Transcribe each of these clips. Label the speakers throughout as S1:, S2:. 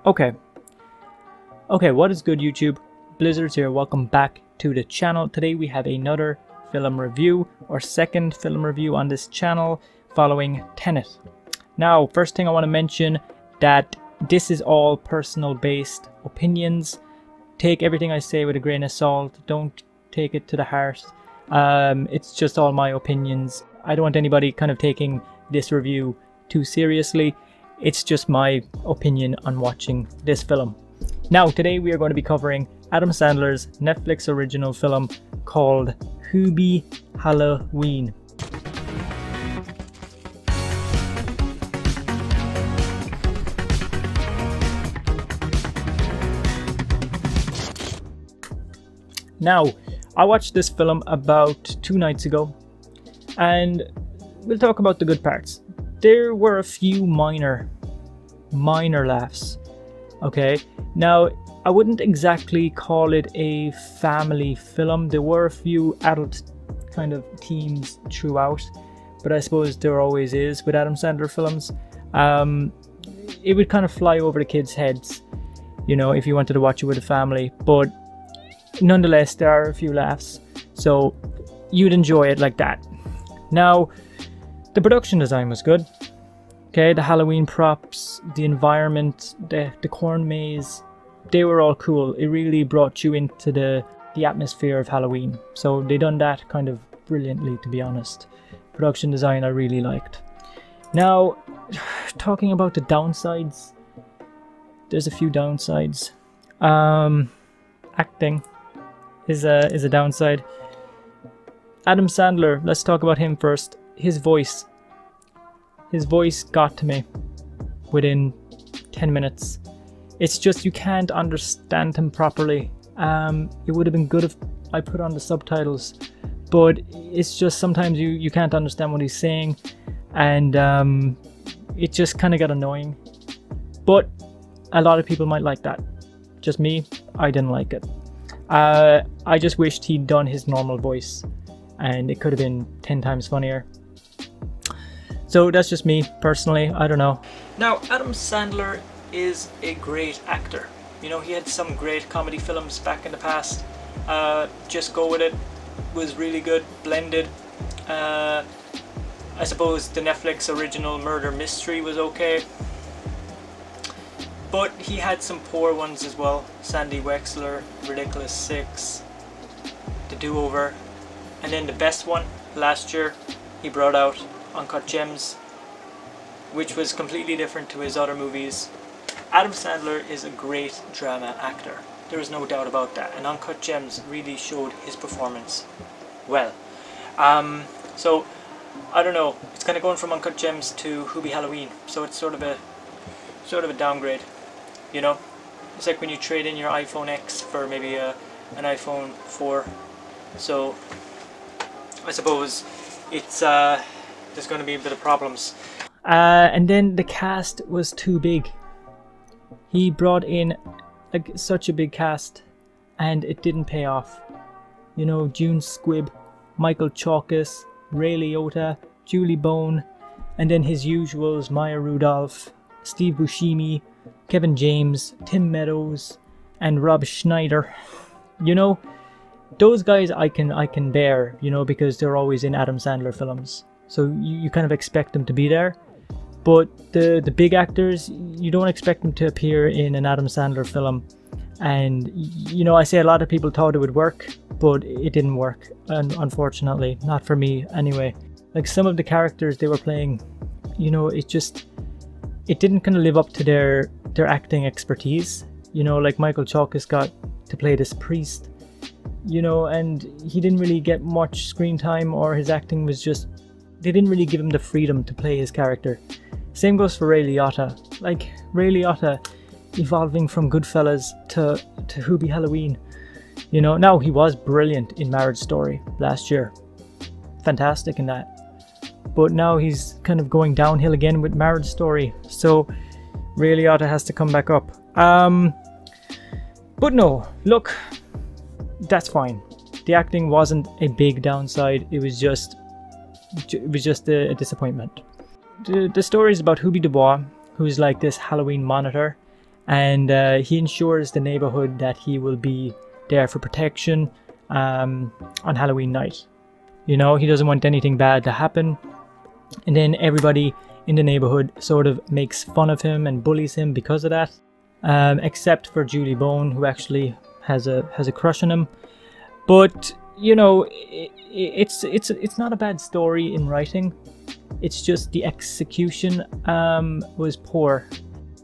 S1: Okay, what is good, YouTube? Blizzards here, welcome back to the channel. Today we have another film review, or second film review on this channel, following Tenet. Now, first thing I want to mention that this is all personal based opinions. Take everything I say with a grain of salt, don't take it to the heart. It's just all my opinions. I don't want anybody kind of taking this review too seriously. It's just my opinion on watching this film. Now, today we are going to be covering Adam Sandler's Netflix original film called Hubie Halloween. Now, I watched this film about 2 nights ago, and we'll talk about the good parts. There were a few minor laughs. Okay, now I wouldn't exactly call it a family film. There were a few adult kind of themes throughout, but I suppose there always is with Adam Sandler films. It would kind of fly over the kids' heads, you know, if you wanted to watch it with a family, but nonetheless there are a few laughs, so you'd enjoy it like that. Now, the production design was good. Okay, the Halloween props, the environment, the corn maze, they were all cool. It really brought you into the atmosphere of Halloween. So they done that kind of brilliantly, to be honest. Production design I really liked. Now, talking about the downsides, there's a few downsides. Acting is a downside. Adam Sandler, let's talk about him first. His voice got to me within 10 minutes. It's just you can't understand him properly. It would have been good if I put on the subtitles, but it's just sometimes you can't understand what he's saying, and it just kind of got annoying. But a lot of people might like that. Just me, I didn't like it. I just wished he'd done his normal voice, and it could have been 10 times funnier. So that's just me personally, I don't know. Now, Adam Sandler is a great actor. You know, he had some great comedy films back in the past. Just Go With It was really good, Blended. I suppose the Netflix original Murder Mystery was okay. But he had some poor ones as well. Sandy Wexler, Ridiculous Six, The Do-Over. And then the best one, last year, he brought out Uncut Gems, which was completely different to his other movies. Adam Sandler is a great drama actor. There is no doubt about that. And Uncut Gems really showed his performance well. So, I don't know. It's kind of going from Uncut Gems to Hubie Halloween. So it's sort of a downgrade. You know? It's like when you trade in your iPhone X for maybe an iPhone 4. So, I suppose it's there's going to be a bit of problems. And then the cast was too big. He brought in such a big cast, and it didn't pay off. You know, June Squibb, Michael Chaukus, Ray Liotta, Julie Bowen, and then his usuals, Maya Rudolph, Steve Buscemi, Kevin James, Tim Meadows, and Rob Schneider. You know, those guys I can bear, you know, because they're always in Adam Sandler films. So you kind of expect them to be there. But the big actors, you don't expect them to appear in an Adam Sandler film. And, you know, I say a lot of people thought it would work, but it didn't work. And unfortunately, not for me anyway. Like some of the characters they were playing, you know, it didn't kind of live up to their acting expertise. You know, like Michael Chaukus got to play this priest, you know, and he didn't really get much screen time, or his acting was just, they didn't really give him the freedom to play his character. Same goes for Ray Liotta. Like, Ray Liotta evolving from Goodfellas to Hubie Halloween. You know, now he was brilliant in Marriage Story last year. Fantastic in that. But now he's kind of going downhill again with Marriage Story. So Ray Liotta has to come back up. But no, look, that's fine. The acting wasn't a big downside. It was just a disappointment. The story is about Hubie Dubois, who's like this Halloween monitor, and he ensures the neighborhood that he will be there for protection on Halloween night. You know, he doesn't want anything bad to happen, and then everybody in the neighborhood sort of makes fun of him and bullies him because of that, except for Julie Bowen, who actually has a crush on him. But you know, it's not a bad story in writing. It's just the execution was poor.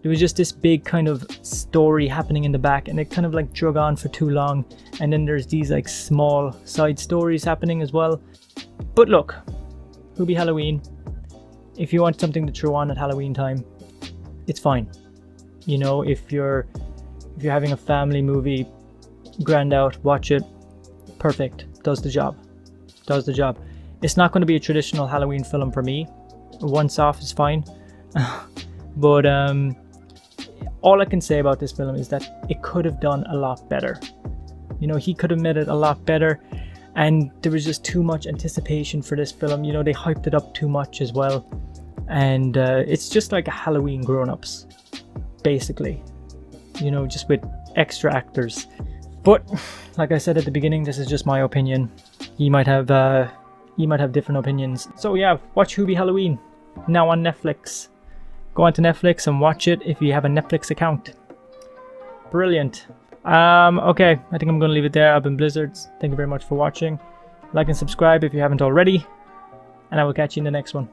S1: There was just this big kind of story happening in the back, and it kind of like drug on for too long, and then there's these like small side stories happening as well. But look, Hubie Halloween, if you want something to throw on at Halloween time, it's fine. You know, if you're having a family movie, grand out, watch it, perfect, does the job. It's not going to be a traditional Halloween film for me. Once off is fine. But all I can say about this film is that it could have done a lot better. You know, he could have made it a lot better, and there was just too much anticipation for this film. You know, they hyped it up too much as well, and it's just like a Halloween grown-ups, basically. You know, just with extra actors. But like I said at the beginning, this is just my opinion. You might have different opinions. So yeah, watch Hubie Halloween now on Netflix. Go onto Netflix and watch it if you have a Netflix account. Brilliant. Okay, I think I'm going to leave it there. I've been Blizzards. Thank you very much for watching. Like and subscribe if you haven't already. And I will catch you in the next one.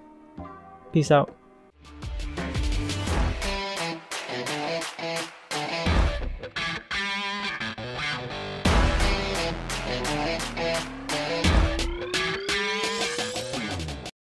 S1: Peace out.